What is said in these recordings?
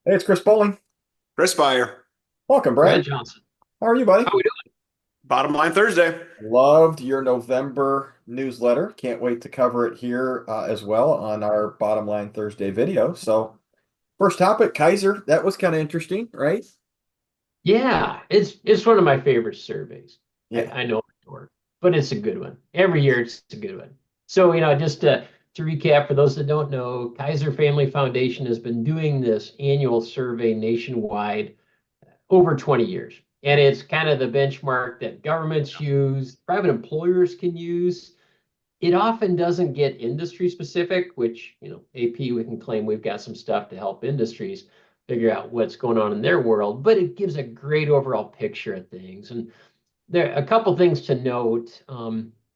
Hey, it's Chris Bowling. Chris Buyer, Welcome, Brad Brad. Johnson. How are you, buddy? How we doing? Bottom Line Thursday. Loved your November newsletter. Can't wait to cover it here as well on our Bottom Line Thursday video. So, first topic, Kaiser. That was kind of interesting, right? Yeah, it's one of my favorite surveys. I, Yeah. I know it's short, but it's a good one. Every year it's a good one. So, just to recap, for those that don't know, Kaiser Family Foundation has been doing this annual survey nationwide over 20 years. And it's kind of the benchmark that governments use, private employers can use. It often doesn't get industry specific, which, AP, we can claim we've got some stuff to help industries figure out what's going on in their world, but it gives a great overall picture of things. And there are a couple things to note.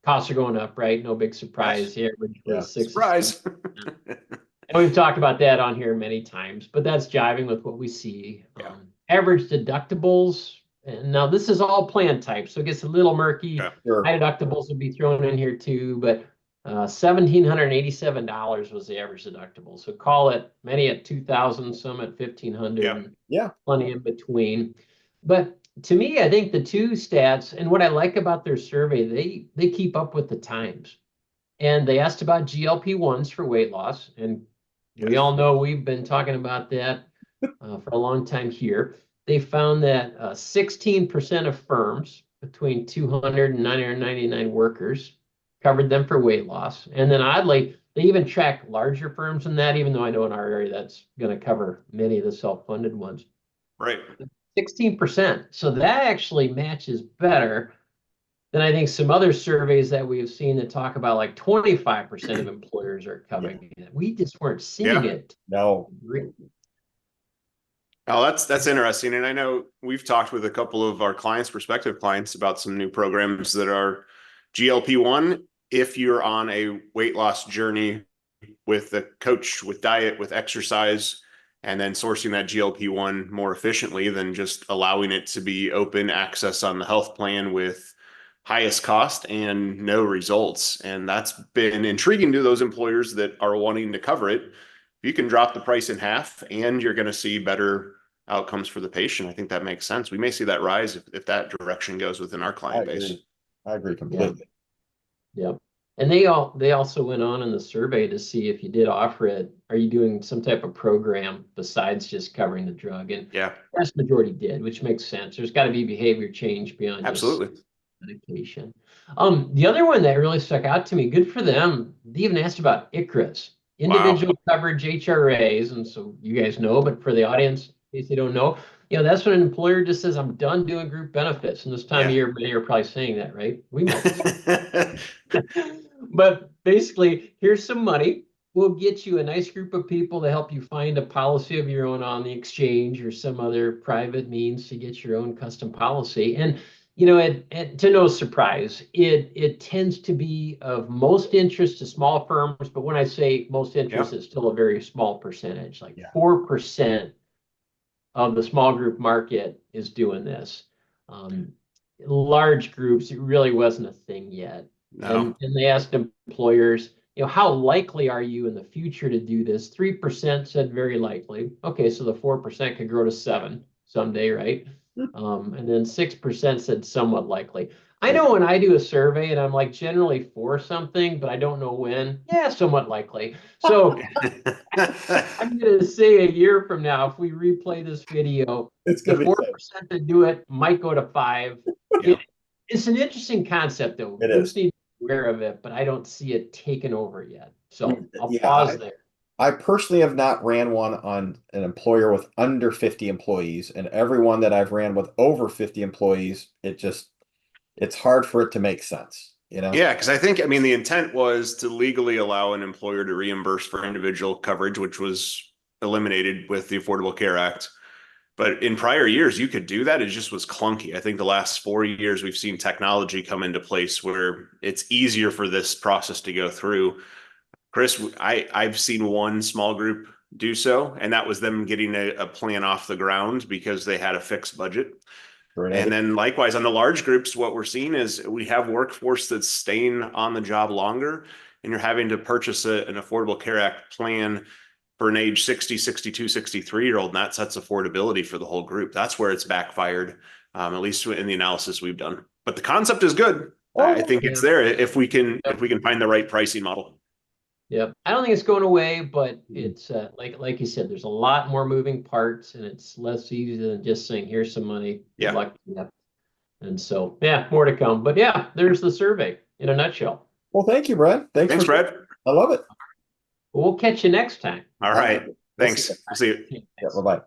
Costs are going up, right? No big Yes. surprise here, which Yeah. was 6 to 7. Surprise. And we've talked about that on here many times, but that's jiving with what we see. Yeah. Average deductibles, and now this is all plan type, so it gets a little murky. Okay. Sure. High deductibles would be thrown in here too, but $1,787 was the average deductible. So call it many at 2,000, some at 1,500, Yeah. and Yeah. plenty in between. But to me, I think the two stats, and what I like about their survey, they keep up with the times. And they asked about GLP-1s for weight loss, and we Yes. all know we've been talking about that for a long time here. They found that 16% of firms between 200 and 999 workers covered them for weight loss. And then oddly, they even track larger firms than that, even though I know in our area that's going to cover many of the self-funded ones. Right. 16%. So that actually matches better than I think some other surveys that we've seen that talk about like 25% of employers are Yeah. covering it. We just weren't seeing Yeah. it. No. Oh, that's interesting. And I know we've talked with a couple of our clients, prospective clients, about some new programs that are GLP-1. If you're on a weight loss journey with a coach, with diet, with exercise, and then sourcing that GLP-1 more efficiently than just allowing it to be open access on the health plan with highest cost and no results. And that's been intriguing to those employers that are wanting to cover it. If you can drop the price in half and you're going to see better outcomes for the patient, I think that makes sense. We may see that rise if that direction goes within our I client base. agree. I agree Yeah, completely. yeah. And they also went on in the survey to see if you did offer it, are you doing some type of program besides just covering the drug? And Yeah, the vast majority did, which makes sense. There's got to be behavior change beyond just absolutely. medication. The other one that really stuck out to me, good for them, they even asked about ICHRAs, Wow. Individual Coverage HRAs. And so you guys know, but for the audience, in case they don't know, that's when an employer just says, I'm done doing group benefits. And this time of Yeah. year, many are probably saying that, right? We might be. But basically, here's some money. We'll get you a nice group of people to help you find a policy of your own on the exchange or some other private means to get your own custom policy. And to no surprise, it tends to be of most interest to small firms. But when I say most Yeah. interest, it's still a very small percentage, like Yeah. 4% of the small group market is doing this. Um, Large groups, it really wasn't a thing yet. And No. and they asked employers, how likely are you in the future to do this? 3% said very likely. Okay, so the 4% could grow to 7 someday, right? And then 6% said somewhat likely. I Yeah. know when I do a survey and I'm like generally for something, but I don't know when. Yeah, somewhat likely. So I'm going to say a year from now, if we replay this video, It's the gonna be safe. 4% that do it might go to 5. Yeah. It's an interesting concept, though. It Groups is. need to be aware of it, but I don't see it taken over yet. So I'll Yeah. pause there. I personally have not ran one on an employer with under 50 employees, and everyone that I've ran with over 50 employees, it's hard for it to make sense, you know? Yeah, because I mean, the intent was to legally allow an employer to reimburse for individual coverage, which was eliminated with the Affordable Care Act. But in prior years, you could do that. It just was clunky. I think the last 4 years, we've seen technology come into place where it's easier for this process to go through. Chris, I've seen one small group do so, and that was them getting a plan off the ground because they had a fixed budget. Great And idea. then likewise on the large groups, what we're seeing is we have workforce that's staying on the job longer, and you're having to purchase an Affordable Care Act plan for an age 60, 62, 63-year-old, and that sets affordability for the whole group. That's where it's backfired, at least in the analysis we've done. But the concept is good. I think it's there if we can find the right pricing model. Yep. I don't think it's going away, but it's like you said, there's a lot more moving parts, and it's less easy than just saying, "Here's some money." Yeah. Good luck. Yep. And so, yeah, more to come. But yeah, there's the survey in a nutshell. Well, thank you, Brad. Thanks, Brad. I love it. We'll catch you next time. All right. Thanks. We'll See you. Yeah, bye-bye.